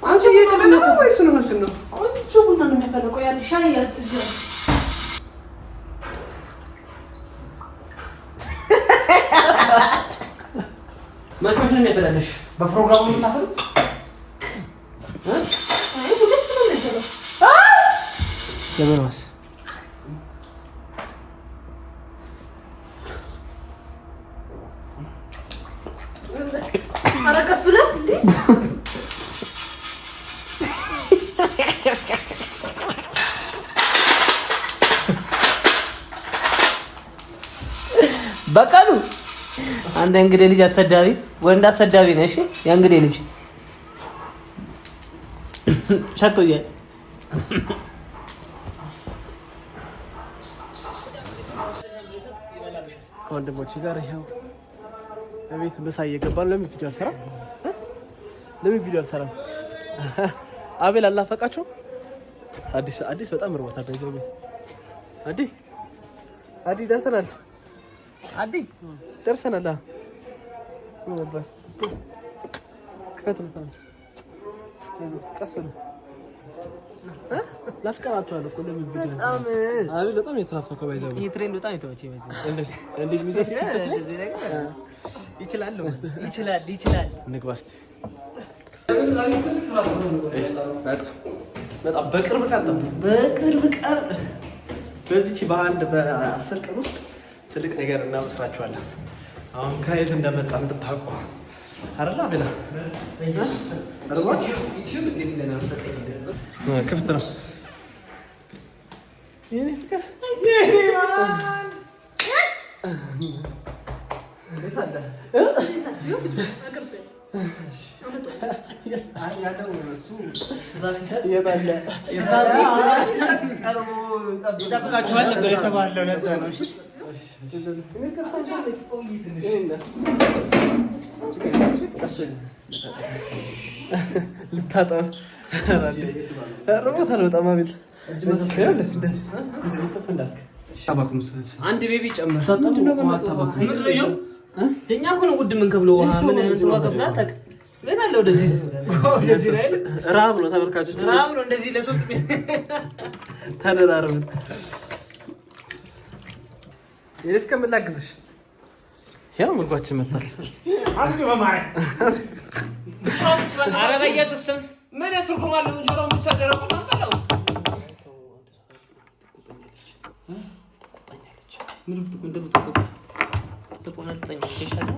አንቺ እየቀለለ ነው ወይስ ነው ነው? ቆንጆ ቡና ነው የሚያፈለው። ያን ሻይ ያትጅ መች ነው የሚያፈላልሽ? በፕሮግራሙ የምታፈሉት? ለምን ዋስ አረቀስ ብለህ እንዴ? በቃሉ አንተ እንግዲህ ልጅ አሰዳቢ ወንድ አሰዳቢ ነሽ። ያ እንግዲህ ልጅ ሸቶኛል። ከወንድሞቼ ጋር ይኸው እቤት ምሳ እየገባን ለምን ቪዲዮ አልሰራም? አቤል አላፈቃቸው አዲስ በጣም ርቦታል። ደዘው አዲ ደርሰናል። ደርሰናል። ቀስ ላፍቀራቸዋለሁ እኮ ለምን ቪዲዮ አቤል በጣም የተፋፈቀው ባይዘው ይሄ ትሬንድ በጣም የተመቸኝ ባይዘው እንዴት ሚዘት ይችላል ንግባ እስኪ በጣም በቅርብ ቀን በዚች በአንድ በ10 ቀን ውስጥ ትልቅ ነገር እናመስራችኋለን። አሁን ከየት እንደመጣ እንድታውቁ አይደል? አቤላ ክፍት ነው የኔ ፍቅር ልታጠብ ሮቦት አልወጣም። አቤል አንድ ቤቢ ጨምር። ደኛ እኮ ነው ውድ የምንከፍለው ውሃ ምን ከፍላ ታውቅ ቤት አለ። ወደዚህ ላይ ራብ ነው ተመልካቾች፣ ራብ ነው እንደዚህ ለሶስት ተደራርበን የልፍ ከምላግዝሽ ያው ምግባችን መጣል አንቺ በማይ አረ በኢየሱስ ስም ምን ትርጉም አለው? እንጀራውን ብቻ ደረቁ ነው ምን ብትቆንደብት ተቆነጠኝ ይሻላል።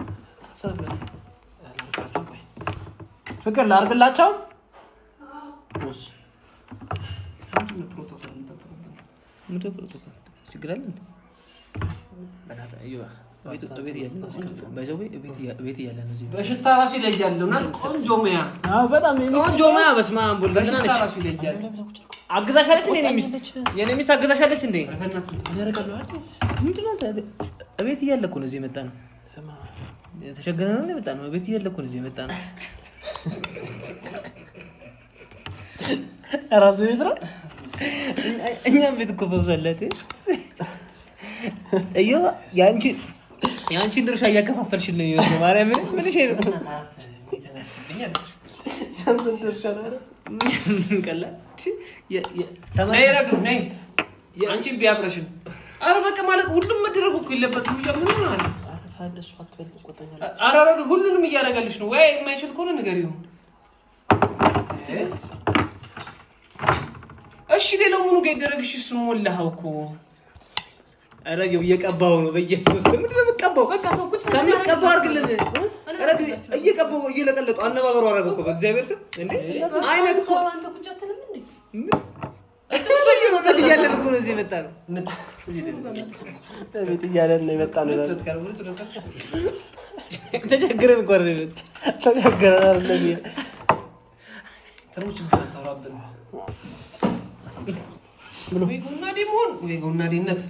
ፍቅር ላርግላቸው። እሺ ፕሮቶኮል ችግር አለ እንዴ? ቤት እያለ ነው በሽታ ራሱ ይለያል። እውነት ቆንጆ ሙያ በጣም ቆንጆ ሙያ። በስመ አብ ወልድ ራሱ ይለያል። አግዛሻለች እንዴ? የኔ ሚስት አግዛሻለች እንዴ? ምንድን ነው ቤት እያለ እኮ ነው እዚህ የመጣ ነው። ተቸገረ ነው የመጣ ነው። ቤት እያለ እኮ ነው እዚህ የመጣ ነው። ራሱ ቤት ነው። እኛም ቤት እኮ በብዛለት እዮ ያንቺን ድርሻ እያከፋፈልሽን ነው የሚመስለው። ማርያም ምን እሺ ነው ያንተ ድርሻ ነው ቀላ ተማይራዱ ነይ አንቺን ቢያብረሽን አረ በቃ ማለት ሁሉም መደረጉ እኮ የለበትም። ምን ነው አለ አረፋደስ ፈትፈት ቆጣኛል። አራራዱ ሁሉንም እያደረገልሽ ነው ወይ? የማይችል ከሆነ ንገሪው። እሺ ሌላው ምኑ ጋር ይደረግሽ? እሱ ሞላው እኮ አረ እየቀባው ነው። በኢየሱስ ምንድን ነው የምትቀባው? በቃ ተውኩት ከምትቀባው አድርግልን። አረ እየቀባው እየለቀለጡ አነባበሩ አደረገው እኮ በእግዚአብሔር ስም እንዴ አይነት እኮ አንተ ቁጭ አትልም እንዴ? እሱ ነው እያለን እኮ ነው እዚህ የመጣ ነው። ቤት እያለን ነው የመጣ ነው። ተቸግረን እኮ አይደል? ተቸግረን አይደል? ትንሽ ታወራብን ብሎ ወይ ጎናዴ መሆን ወይ ጎናዴነት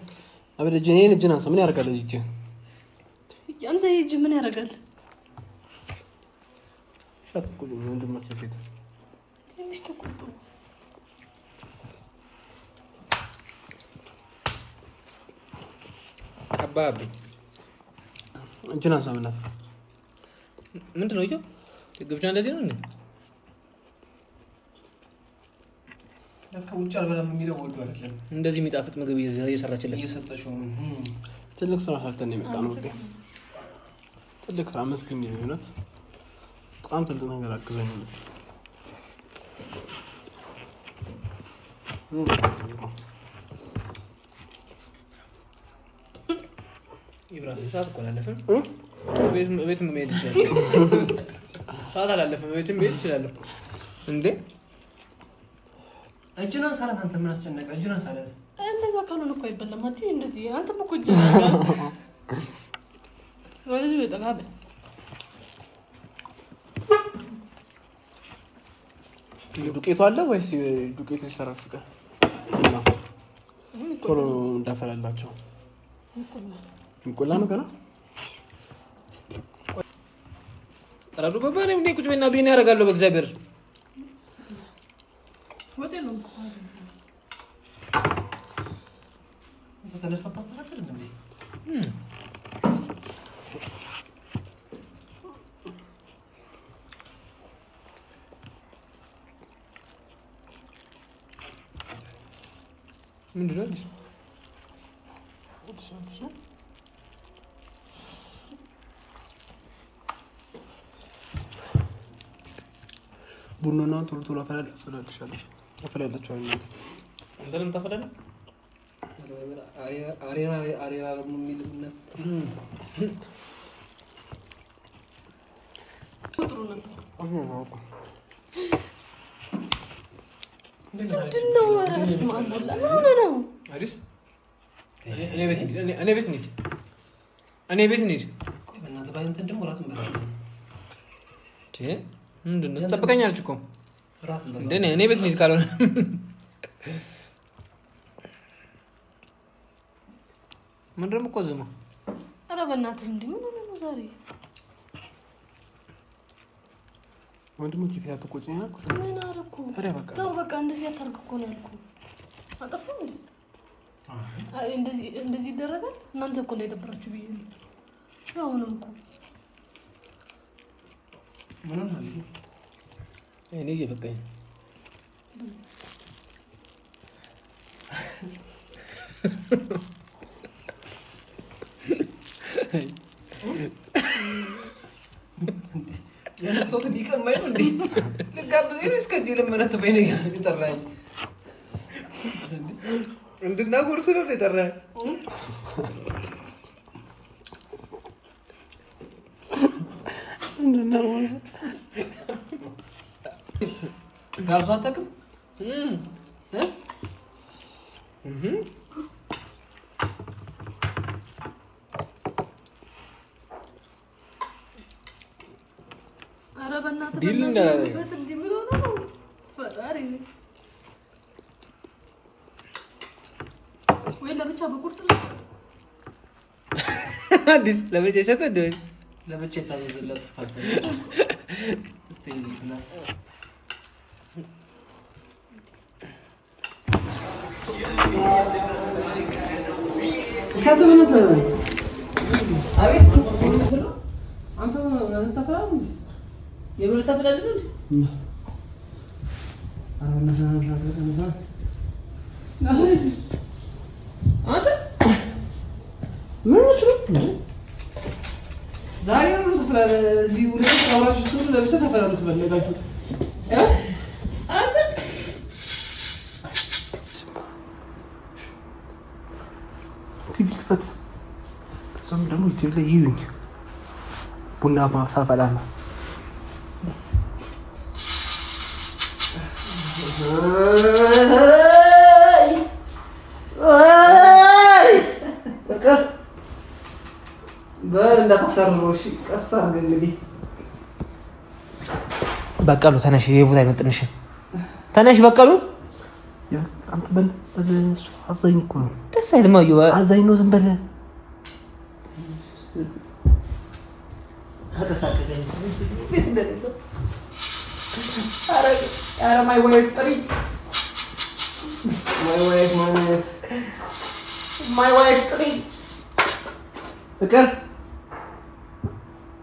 አበደ ጀኔን እጅና ሰው ምን ያደርጋል? እጅ ያንተ እጅ ምን ያደርጋል? ሻትኩሉ ወንድማችን ፊት ትንሽ ተቆጥቶ ቀባብ እጅና ሰው ምንድነው? ግብዣ እንደዚህ ነው እንዴ? ውጭ አልበላም የሚለው ወዶ አይደለም። እንደዚህ የሚጣፍጥ ምግብ እየሰራችለት እየሰጠሽው ትልቅ ስራ ሰርተን የመጣን ነው። ትልቅ ስራ መስክኝ ነው። በጣም ትልቅ ነገር አግዘኝ ነው። ኢብራሂም ሰዓት እኮ አላለፈም። ቤት መሄድ ይችላል። ሰዓት አላለፈም። ቤት መሄድ ይችላል እንዴ? እጅናን ሳላት አንተ ምን አስጨነቀ? እጅናን ሳላት እንደዛ ካልሆነ እኮ አይበላም። አትይ እንደዚህ አንተም እኮ እጅናን ወይስ በጠላበ ዱቄቱ አለ ወይስ ዱቄቱ ይሰራል? ፍቅር ቶሎ እንዳፈላላቸው እንቆላ ነው ገና ተራዱ በባኔ ምን ቁጭ በእና ቢና ያደርጋለሁ በእግዚአብሔር ወጤ ነው አንተ ተነስታ ታስተካክል እንዴ? ምንድን ነው ቡናና ቶሎ ቶሎ አፈላልሻለሁ። አፈላላችኋለሁ እናንተ እንደምን ታፈላለ? አሬራ ደግሞ የሚልና ምንድን ነው? ኧረ በስመ አብ ወላ ምን ነው? አዲስ እኔ ቤት እንሂድ። ቆይ በእናትህ ባይንተን ደግሞ እራት እንበላለን። ምንድን ነው ትጠብቀኛለች እኮ እራት እንበላለን እንደ እኔ ቤት እንሂድ ካልሆነ ምንድን ነው እኮ ዝም ኧረ በእናትህ እንደ ምን ሆነህ ነው ዛሬ? ወንድሞች ፊት አትቆጭኝ አልኩት። ምን አደረኩ? ተው በቃ እንደዚህ አታርግ እኮ ነው ያልኩህ። አጠፋሁ እንዴ? እንደዚህ ይደረጋል? እናንተ እኮ እንዳይደብራችሁ ብዬ ነው። አሁንም እኮ ምን ሆነ? እኔ እየበቃኝ የነሶት ዲቀማይ ነው እንዴ? ልጋብዘኝ ነው እስከ ጅል መነት በይነኝ ይጠራኝ እንድናጎርስ ነው የጠራኝ። ጋብዞ አታውቅም? ኧረ በእናትህ ዲል እንዲህ ምን ሆነ ነው? ፈጣሪ ወይ ለብቻ በቁርጥ ላይ አዲስ ለብቻ ይሰጥ እንደ ለብቻ የታዘዘለት ካልፈለ ስቴጅ ፕላስ ሳተመነሰ አቤት አንተ ተፈራው የብረት ተፈላልኝ አንተ ምን ነው ዛሬ ነው ተፈላለ እዚህ ወደ አውራችሁ ሁሉ ለብቻ ተፈላሉ ተፈለጋችሁ አንተ ትግልፈት ሰም ደግሞ ዩቲዩብ ላይ ይዩኝ ቡና ማሳፈላ ነው። እንዳታሰርሮሽ ቀስ አድርገህ እንግዲህ በቀሉ ተነሽ። የቦታ አይመጥንሽም። ተነሽ በቀሉ። አንተ በል እሱ አዛኝ እኮ ነው። ደስ አይልም። አዛኝ ነው። ዝም በል ተሳቀቀኝ ቤት እንደሌለው ኧረ ማይ ዋይፍ ጥሪ ማይ ዋይፍ ጥሪ ፍቅር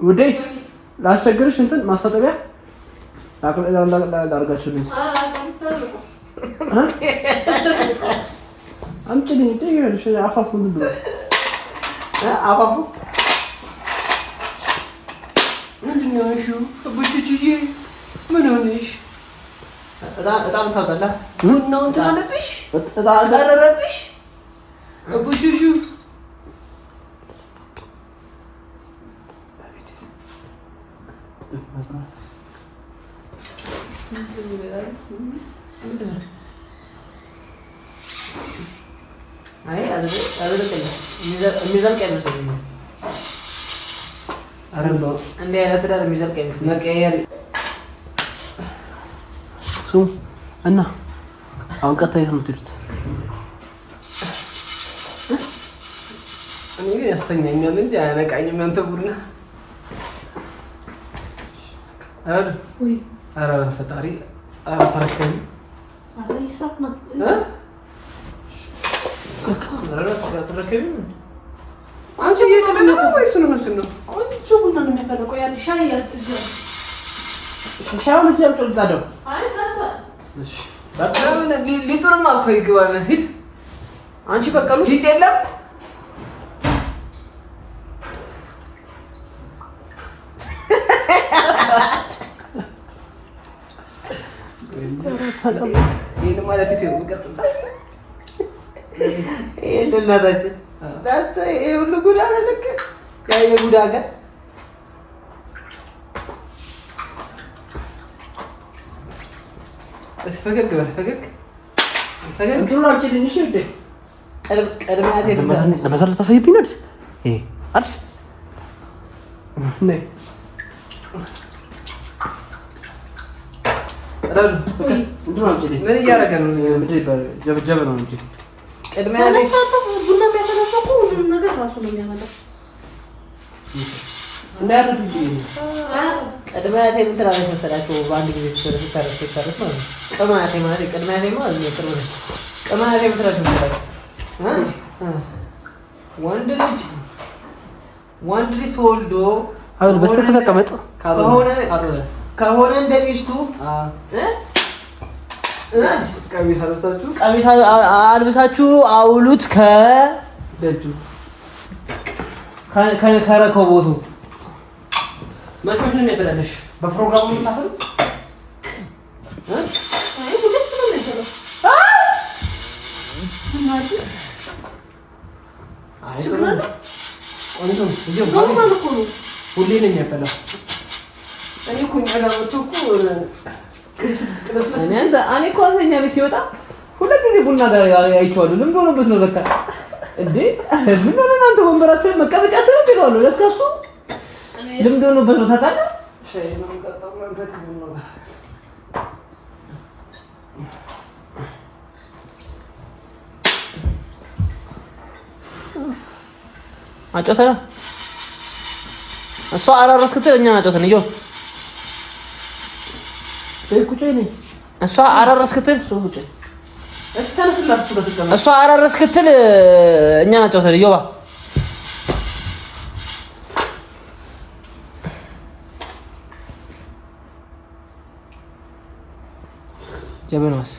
ውዴ ላስቸግርሽ እንትን ማስታጠቢያ ላድርጋችሁልኝ። አምጪልኝ ይኸውልሽ አፋፉ እንትን ብሎ አፋፉ ምንድን ነው እሺ? ቡችችዬ ምን ሆነሽ? በጣም ታውቃለህ። ቡናውን ትላለብሽ ቀረረብሽ ቡሽሹ አይ የሚዘልቅ አይመስለኝም። እንዲህ አይነት ትዳር የሚዘልቅ አይመስለኝም። መቀየር ስሙ እና አሁን ቀጥታ የት ነው የምትሄዱት? እኔ ያስተኛኛል እንጂ አያነቃኝም። አንተ ቡና ኧረ ፈጣሪ ኧረ ተረከኝ አንቺ እየቀለለ ነው ወይስ እውነቱን ነው? ቆንጆ ቡና ነው የሚያፈለው። ቆይ አንድ ሻይ ያትዘው ሻውን እዚህ አምጪው ልታደው። እሺ በቃ ሊጡንማ እኮ ይግባል። ሂድ አንቺ በቀሉ ሊጥ የለም ይሄን ማለት ይሄ ምቀርጽታ ይሄ እናታችን ዳታ ይሄ ሁሉ ጉድ አለ። ልክ ያ የጉድ ሀገር እስ ፈገግ በል ፈገግ እንትኑላችን እንሽ እንደ ቀድሚያት ለመሰረት ታሳይብኝ ነው ይሄ አዲስ ነይ ምን እያደረገ ነው? ጀበ ነው እንጂ ቅድሚያ ቡና የሚያፈላው እኮ ሁሉንም ነገር ራሱ ነው የሚያመጣው። እንዳያደርግ እንጂ ቅድሚያቴ ምን ትላለች መሰላችሁ? በአንድ ጊዜ ተሰርተሽ ማለት ነው። ቅድሚያቴ ማለት ቅድሚያቴ ማለት ነው። ቅድሚያቴ ምን ትላለች መሰላችሁ? ወንድ ልጅ ተወልዶ አሁን በስተቀር ተቀመጥ ከሆነ እንደ ሚስቱ ቀሚስ አልብሳችሁ አውሉት ከደጁ ከረከቦቱ። መች ነው የሚያፈላልሽ? በፕሮግራሙ የምታፈሉት? ሁሌ ነው የሚያፈላው። እኔ እኮ እኛ ጋር መጥቶ እኮ እኔ እኮ እኛ ቤት ሲወጣ ሁለት ጊዜ ቡና ጋር አይቼዋለሁ። ልምድ ሆኖበት ነው ለካ። እንዴ ምን ሆነ እናንተ ወንበራችሁ መቀመጫ ተብሏል። ለካ እሱ ልምድ ሆኖበት ነው። ታውቃለህ? ሻይ ነው የምጠጣው አንተ ከምን ነው? አጫውተና እሷ አራራስ ክትል እኛ አጫውተን ይዮ ቁጭ ነኝ። እሷ አራራስ ክትል ቁጭ እሷ አራራስ ክትል እኛ አጫውተን ይዮባ ጀበናስ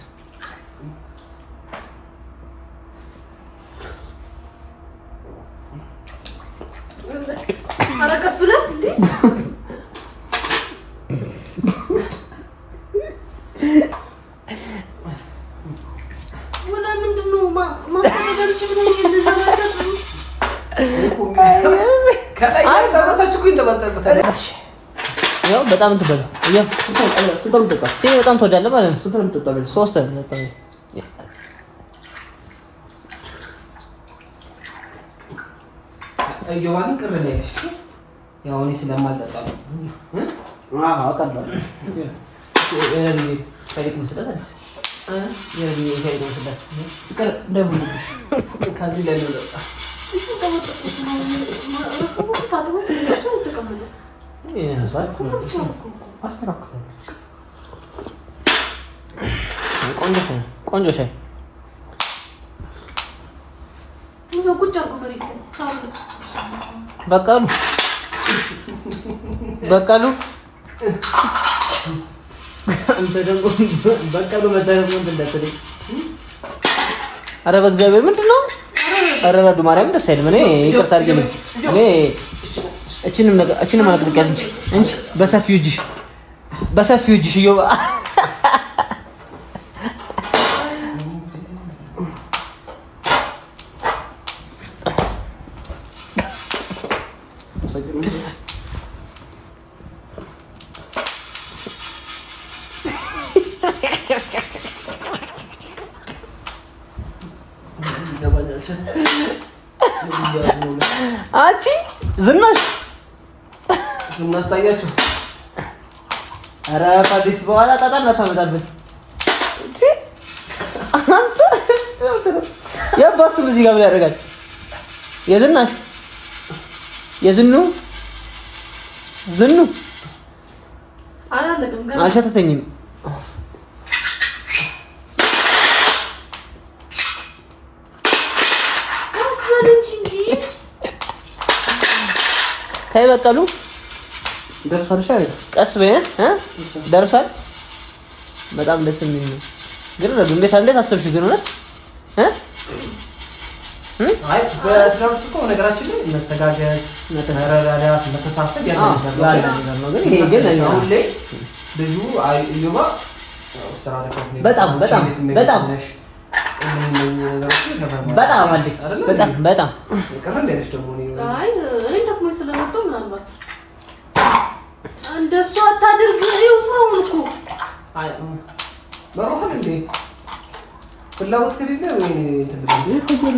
አረቀስ ብለህ እንዴ ወላ ምንድነው ማስተካከልሽ ብሎ እንደዛራቀስ ከላይ ታውቃታችሁ እኮ ይተባጣበታል። ያው በጣም እንትበለ ያው ስንት ልጠጣ ሲኔ በጣም ተወዳለ ማለት ነው። ስንት ልጠጣ? ሶስት ልጠጣ እየዋን ቅር ላይ ነሽ። ያው እኔ ስለማልጠጣ ነው። አውቃለሁ። ታሪክ መስጠት አይደል? ታሪክ መስጠት ቅር እንደምንልሽ ከዚህ ላይ ነው ጠጣ ቆንጆ ሻይ በቃሉ በቀሉ አንተ ደግሞ በቀሉ መደረጉ እንደተለይ ኧረ በእግዚአብሔር ምንድነው? ኧረ ረዱ ማርያም ደስ አይልም። እኔ ይቅርታ አድርጊልኝ። እኔ እቺንም አላቅልቀት እንጂ በሰፊው እጅሽ እዮባ አንቺ ዝናሽ ታያችሁ። ኧረ ፋዲስ በኋላ ጣጣ እናታመጣብን እንጂ አንተ ያባቱ እዚህ ጋር ምን ያደርጋል? የዝናሽ የዝኑ አላለቅም ገና አልሸተተኝም። ተይ በቀሉ ደርሷል። ቀስ በይ ደርሷል። በጣም ደስ የሚል ነው። ግን እንዴት አሰብሽ ግን እውነት አይ በትዳር ውስጥ እኮ ነገራችን ላይ መተጋገዝ፣ መተረዳዳት፣ መተሳሰብ ያለ ነገር ነው። ግን ይሄ ግን አሁን ላይ ልጁ እዮባ ስራ ተከፍሎ በጣም አይ እኔ ደግሞ ስለመጣሁ ምናልባት እንደሱ አታድርግ። ይኸው ስራውን እኮ አይ በሮሃል እንዴ ፍላጎት ከሌለ ወይ እንትን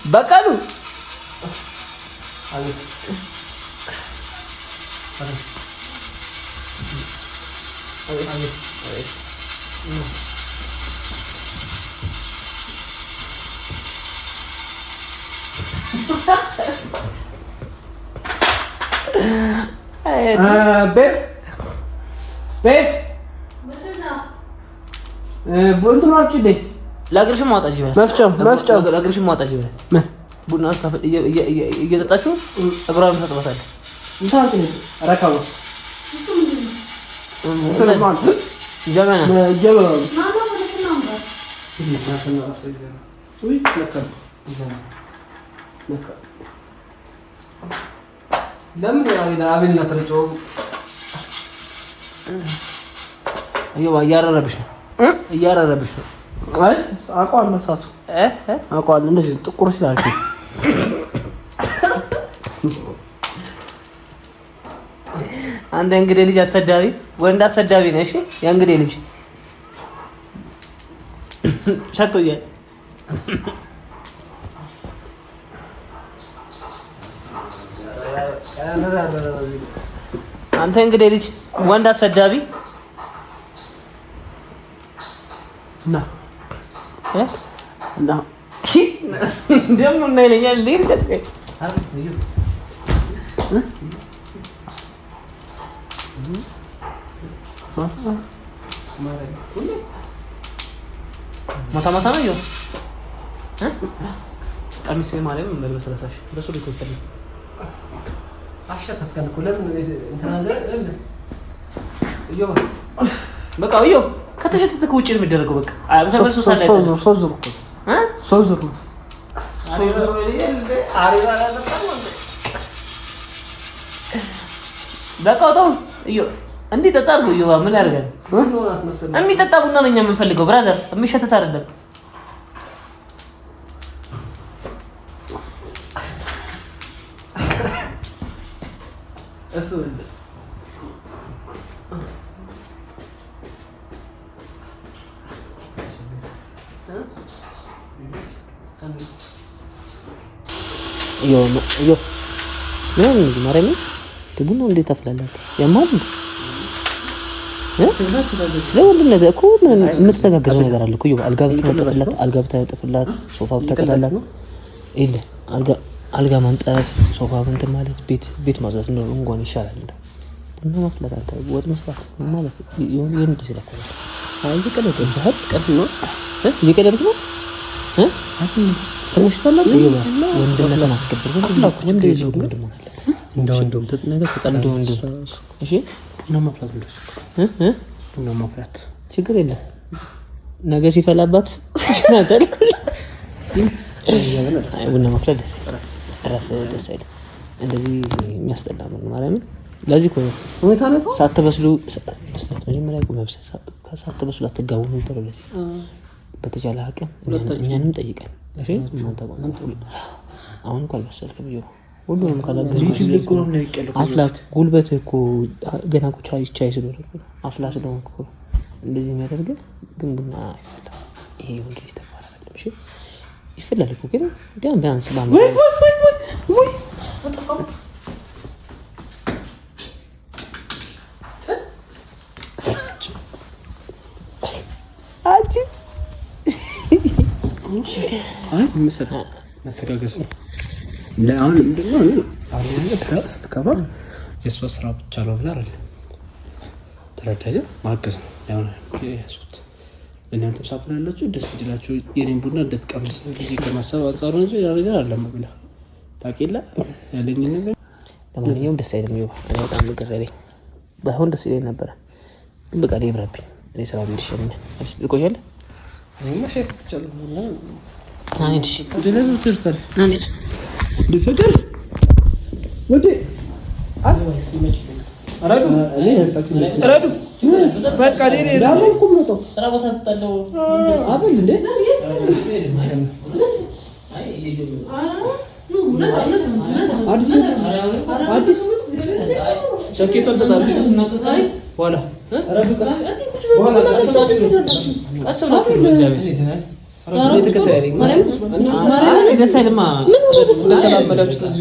በቀሉ ለእግርሽም ማውጣት ይበላል። መፍጫው ለእግርሽም ማውጣት ይበላል። ቡና እየጠጣችሁ እግሯን ታጥባታለህ። ለምን አቤልና ተረጨው እያረረብሽ ነው። አይ አውቀዋለሁ፣ እሳቱ አውቀዋለሁ። እንደዚህ ጥቁር ስላልሽ አንተ እንግዲህ ልጅ አሰዳቢ ወንድ አሰዳቢ ነህ። እሺ የእንግዲህ ልጅ ሸቶኛል። አንተ እንግዲህ ልጅ ወንድ አሰዳቢ ና ና ደግሞ እና ይለኛል ልሄድ ማታ ማታ ነው ይኸው ቀሚስ ማለም መልበስ ረሳሽ በሱ ሊቆጠል አሸተትከን ኩለም እንትና እንደ እዮባ በቃ ይኸው ከተሸተተከ ውጪ ነው የሚደረገው። በቃ ተመልሶ ሳላይ ሶዙር በቃ ተው ይኸው እንዲህ ጠጣ አድርጎ ይኸው ምን ያደርጋል? የሚጠጣ ቡና ነው እኛ የምንፈልገው ብራዘር፣ የሚሸተት አይደለም። ማርያምን ቡና እንዴት አፍላላት ያማል ስለሁሉም ነገር እኮ የምትተጋገዘው ነገር አለ እኮ። አልጋ ብታጠፍላት፣ ሶፋ ብታጸዳላት፣ አልጋ ማንጠፍ፣ ሶፋ እንትን ማለት ቤት ማጽዳት እንደሆነ እንኳን ይሻላል። እንደው ቡና ማፍላት አንተ ወጥ መስራት ማለት የምንድን ስለኮ እየቀለድክ ነው። ቀልድ ነው እየቀለድክ ነው። ትንሽ ተላቅ ወንድነትን አስከብር። ወንድ ልጅ ወንድ መሆን አለበት። እንደ ወንድም ተጥነገ ተጠልዶ ወንድ እሺ ቡና ማፍላት እንደው ቡና ማፍላት ችግር የለም። ነገ ሲፈላባት ይችላል። ቡና ማፍላት ደስ ይላል። ራስ ደስ አይልም። እንደዚህ የሚያስጠላ ነው ማለት ነው። ለዚህ እኮ ነው ሳትበስሉ በስለት መጀመሪያ መብሰል ሳትበስሉ አትጋቡ ነበር። ለዚህ በተቻለ አቅም እኛንም ጠይቀን እሺ አሁን እንኳን አልበሰልክም ይኸው ሁሉንም ካላገዝኩ አፍላት ጉልበት እኮ ገና ቁቻ ይቻይ ስለሆነ አፍላት ስለሆነ እኮ እንደዚህ የሚያደርግ ግን ቡና አይፈላም። ይሄ ወንድ ልጅ ተግባር አይደለም። እሺ ይፈላል እኮ ግን ቢያንስ ባማ ወይ አይ መሰለ መተጋገዝ ነው። ለአሁን ምንድነው አሁን ስትከባ የሷ ስራ ብቻ ነው ብላ አይደለም ተረዳኸኝ? ማገዝ ነው። ያው ያሱት እናንተ ሳፍራ ያላችሁ ደስ ይላችሁ የኔን ቡና እንደተቀምስ ጊዜ ከማሰብ አንፃር ነው እንጂ ነገር አለም ብላ ታውቂላ ያለኝ ነገር ለማንኛውም ደስ አይልም። ይኸው እኔ በጣም ልቀረለኝ ባይሆን ደስ ይለኝ ነበር ግን በቃ ይብራብኝ። እኔ ስራ ቢል ይሻለኛል። እሺ ልቆያለሁ። እኔማ ሼክ ትቻለህ ታንሽ ደለሉ ትርተር ናንት ድፍቅር ወዴ አልወስ ይመች አራዱ አራዱ በቃ ደኔ ዳልኩም ነው ስራ ቦታ ተጣለው አበል እንዴ አዲስ ቸኬቶ ተጣጣ ዋላ አራዱ ቀስ ብላችሁ ለእግዚአብሔር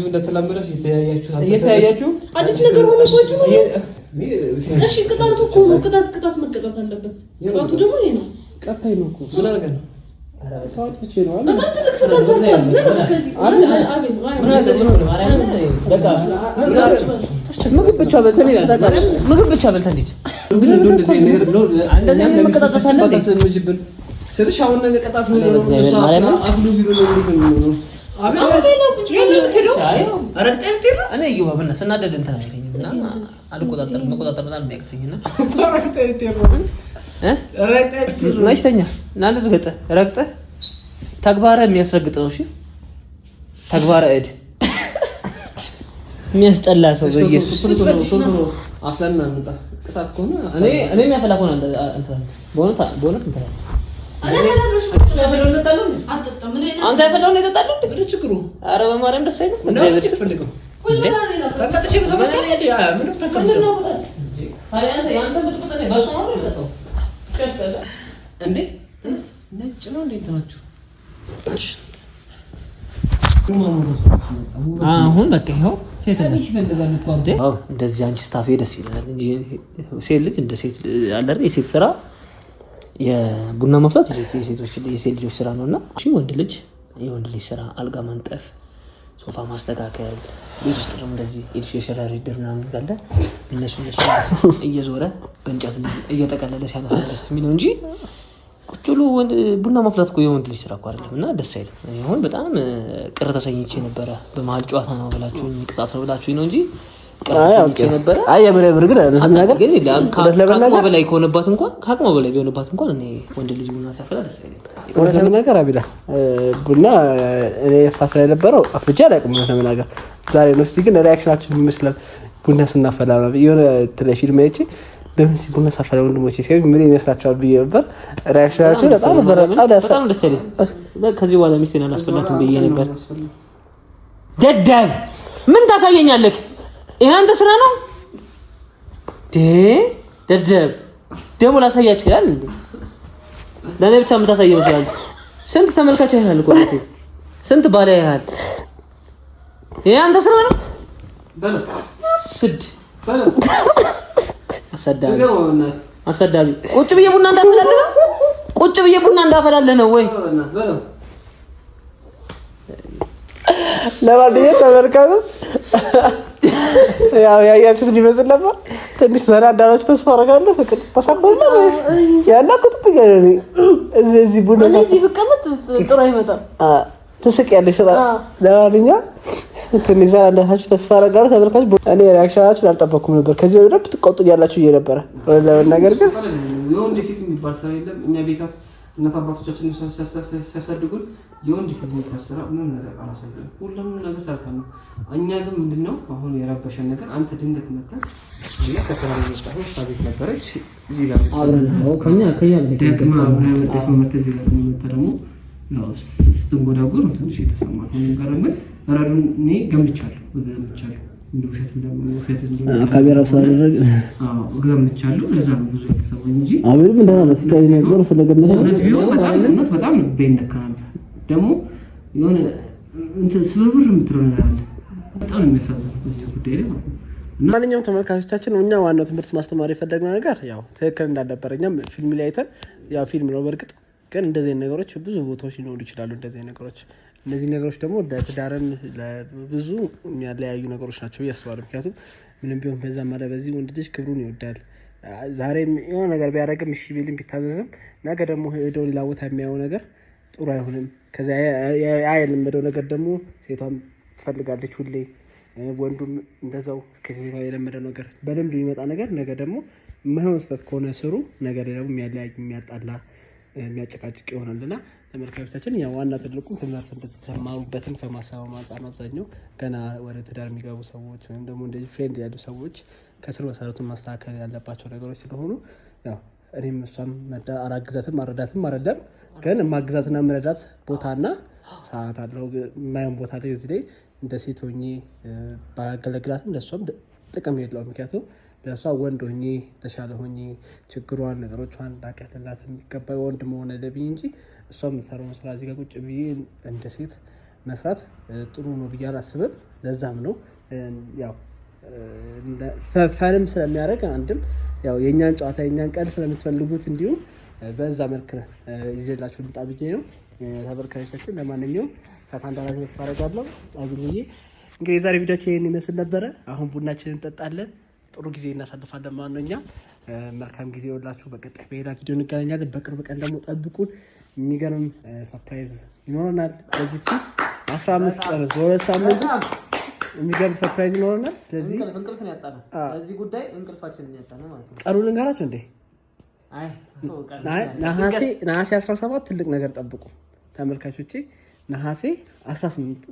እንደተላመዳችሁ አዲስ ነገር ሆነባችሁ። እሺ ቅጣቱ እኮ ነው። ቅጣት መቀጣት አለበት። ቅጣቱ ደግሞ ይሄ ነው። ቀጣይ ነው እኮ ምን አደረገ ነው? ታውጥቼ ነው አለ ምግብ ብቻ በልተን ግን እንደዚህ ነገር ነው። እንደዚህ መቀጣጣት አለበት። ስልሽ አሁን ነገ ቀጣስ ነው ነው አፍሉ ቢሮ ነው ነው እኔ ይዋ በእና ስናደድ እንትን አይተኝና አልቆጣጠርም መቆጣጠር በጣም የሚያቅተኝና ማይስተኛ ናለ ረግጠህ ተግባረ የሚያስረግጥ ነው። እሺ ተግባረ እድ የሚያስጠላ ሰው በኢየሱስ አፍላና እንጣ ቅጣት ከሆነ እኔ የሚያፈላ ከሆነ እንትን በእውነት እንትን አንተ ያፈላው ነው የጠጣለው እንዴ? ወደ ችግሩ አረ በማርያም ደስ አይልም። እግዚአብሔር ይፈልገው ተቀጥቼ በሰማካ ምንም ተከምደው አንተ ያንተ ብጥብጥ ነው በሱ ነው የጠጣው እንዴ? ነጭ ነው እንዴ እንትናችሁ? አሁን በቃ ይኸው ሴት ልጅ ይፈልጋል እኮ እንዴ? አዎ እንደዚህ አንቺ ስታፌ ደስ ይላል እንጂ ሴት ልጅ እንደ ሴት አለ አይደል? የሴት ስራ የቡና ማፍላት የሴት ልጆች ስራ ነውና እሺ የወንድ ልጅ ስራ አልጋ ማንጠፍ፣ ሶፋ ማስተካከል፣ ቤት ውስጥ ደግሞ እንደዚህ የሸራሪ ድር ምናምን ካለ እነሱ እየዞረ በእንጨት እየጠቀለለ ሲያነሳ ደስ የሚለው እንጂ ቁጭ ብሎ ቡና ማፍላት እኮ የወንድ ልጅ ስራ እኮ አይደለም። እና ደስ አይልም። አሁን በጣም ቅር ተሰኝቼ ነበረ። በመሀል ጨዋታ ነው ብላችሁኝ ቅጣት ነው ብላችሁኝ ነው እንጂ ከአቅሟ በላይ ከሆነባት እንኳን ከአቅሟ በላይ ቢሆንባት እንኳን እኔ ወንድ ልጅ ቡና ሲያፈላ ደስ አይለኝም። እውነት ለመናገር አቢላ ቡና እኔ ሳፈላ የነበረው አፍልቼ አላውቅም። እውነት ለመናገር ዛሬ ነው። እስኪ ግን ሪያክሽናችሁ ምን ይመስላል? ቡና ስናፈላ ነው የሆነ ፊልም አይቼ ለምን ቡና ሳፈላ ወንድሞቼ ሲያዩ ምን ይመስላችኋል ብዬ ነበር። ሪያክሽናችሁ በጣም ደስ ይለኝ። ከዚህ በኋላ ሚስቴን አላስፈላትም ብዬ ነበር። ደደብ ምን ታሳየኛለህ? ይሄ አንተ ስራ ነው ደደብ ደግሞ ላሳያችሁ ይላል እንዴ? ለኔ ብቻ የምታሳየው ይመስላል። ስንት ተመልካች ያያል እኮ አንተ ስንት ባለ ያያል። ይሄ አንተ ስራ ነው ስድ አሰዳቢ ቁጭ ብዬ ቡና እንዳፈላለ ነው ወይ ለማንኛውም ተመልካቾች ያው ያያችሁት ሊመስል ነበር። ትንሽ ዘና እንዳላችሁ ተስፋ አደርጋለሁ። ፍቅር ተሳክቶልናል ወይስ ያናቁጥብኝ? እዚህ ቡና እዚህ ብቀመጥ ጥሩ አይመጣም። ትስቂያለሽ። ለማንኛውም ትንሽ ዘና እንዳላችሁ ተስፋ አደርጋለሁ ተመልካቾች። እኔ ሪአክሽናችሁን አልጠበኩም ነበር። ከዚህ በኋላ ትቆጡኛላችሁ ብዬ ነበረ። ነገር ግን የወንድ ሴት የሚባል ስራ የለም። እኛ ቤታችን እናት አባቶቻችን ሲያሳድጉን የወንድ ሴት የሚባል ስራ ምንም ነገር አላሳየንም። ሁሉም ነገር ሰርተን ነው። እኛ ግን ምንድነው አሁን የረበሸን ነገር አንተ ድንገት መጣህ እና ከስራ የመጣህ እሷ ቤት ነበረች። እዚህ ጋር አብረን ደግማ መተህ እዚህ ጋር መተህ ደግሞ ያው ስትንጎዳጎር ትንሽ የተሰማት ነው ነገር ግን ረዱን እኔ ገምቻለሁ ውሸት ካሜራ ሳደረግ ገምቻለሁ። ለዛ ነው ብዙ የተሰማኝ እንጂ አብረን እንደዛ መስጠት ነገር ስለገመተ በጣም በይነካናል። ደግሞ የሆነ እንትን ስብርብር የምትለው ነገር አለ። በጣም የሚያሳዝነው በዚህ ጉዳይ ላይ ማለት ነው። ማንኛውም ተመልካቾቻችን እኛ ዋናው ትምህርት ማስተማር የፈለግነው ነገር ያው ትክክል እንዳልነበረ እኛም ፊልም ላይ አይተን ያው ፊልም ነው በእርግጥ ግን እንደዚህ ነገሮች ብዙ ቦታዎች ሊኖሩ ይችላሉ። እንደዚህ ነገሮች እነዚህ ነገሮች ደግሞ ለትዳርን ለብዙ የሚያለያዩ ነገሮች ናቸው ያስባሉ። ምክንያቱም ምንም ቢሆን በዛ ማለት በዚህ ወንድ ልጅ ክብሩን ይወዳል። ዛሬም የሆነ ነገር ቢያደርግም እሺ ቢልም ቢታዘዝም ነገ ደግሞ ሄዶ ሌላ ቦታ የሚያየው ነገር ጥሩ አይሆንም። ከዛ የለመደው ነገር ደግሞ ሴቷም ትፈልጋለች ሁሌ፣ ወንዱም እንደዛው ከሴቷ የለመደው ነገር በልምድ የሚመጣ ነገር ነገ ደግሞ የማይሆን ስህተት ከሆነ ስሩ ነገ ደግሞ የሚያለያይ የሚያጣላ የሚያጨቃጭቅ ይሆናልና ተመልካቾቻችን ያው ዋና ትልቁ ትምህርት እንድትማሩበትን ከማሳባው አንጻር ነው። አብዛኛው ገና ወደ ትዳር የሚገቡ ሰዎች ወይም ደግሞ እንደዚህ ፍሬንድ ያሉ ሰዎች ከስር መሰረቱን ማስተካከል ያለባቸው ነገሮች ስለሆኑ ያው እኔም እሷም አላግዛትም ማረዳትም አይደለም ግን ማግዛትና መረዳት ቦታና ሰዓት አለው። የማይሆን ቦታ ላይ እዚህ ላይ እንደ ሴት ሆኜ ባገለግላትም ለእሷም ጥቅም የለውም። ምክንያቱም ለእሷ ወንድ ሆኜ ተሻለ ሆኜ ችግሯን ነገሮቿን ላቀልላት የሚገባ ወንድ መሆን አለብኝ እንጂ እሷ የምትሰራውን ስራ እዚህ ጋር ቁጭ ብዬ እንደ ሴት መስራት ጥሩ ነው ብዬ አላስብም። ለዛም ነው ያው ፈንም ስለሚያደርግ አንድም ያው የእኛን ጨዋታ የእኛን ቀን ስለምትፈልጉት እንዲሁም በዛ መልክ ይዤላችሁ ልምጣ ብዬ ነው ተመልካቾቻችን። ለማንኛውም ከታንዳላችሁ ተስፋ አደርጋለሁ። አግኝዬ እንግዲህ የዛሬ ቪዲዮችን ይሄን ይመስል ነበረ። አሁን ቡናችንን እንጠጣለን፣ ጥሩ ጊዜ እናሳልፋለን ማለት ነው። እኛ መልካም ጊዜ ይኸውላችሁ። በቀጣይ በሌላ ቪዲዮ እንገናኛለን። በቅርብ ቀን ደግሞ ጠብቁን። የሚገርም ሰርፕራይዝ ይኖረናል። በዚች 15 ቀን በሁለት ሳምንት የሚገርም ሰርፕራይዝ ይኖረናል። ስለዚህ እንቅልፍን ያጣነው በዚህ ጉዳይ እንቅልፋችንን ያጣነው ማለት ነው። ቀኑን ልንገራችሁ እንዴ? ነሐሴ 17 ትልቅ ነገር ጠብቁ ተመልካቾቼ። ነሐሴ 17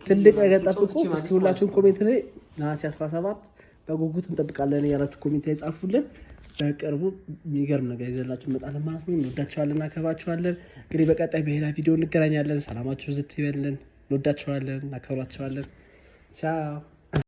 ትልቅ ነገር ጠብቁ። እስኪ ሁላችሁም ኮሜንት ላይ ነሐሴ 17 በጉጉት እንጠብቃለን እያላችሁ ኮሜንት ላይ ጻፉልን። በቅርቡ የሚገርም ነገር ይዘላችሁ እንመጣለን ማለት ነው። እንወዳችኋለን፣ እናከብራችኋለን። እንግዲህ በቀጣይ በሌላ ቪዲዮ እንገናኛለን። ሰላማችሁ ዝት ይበልን። እንወዳችኋለን፣ እናከብራችኋለን። ቻው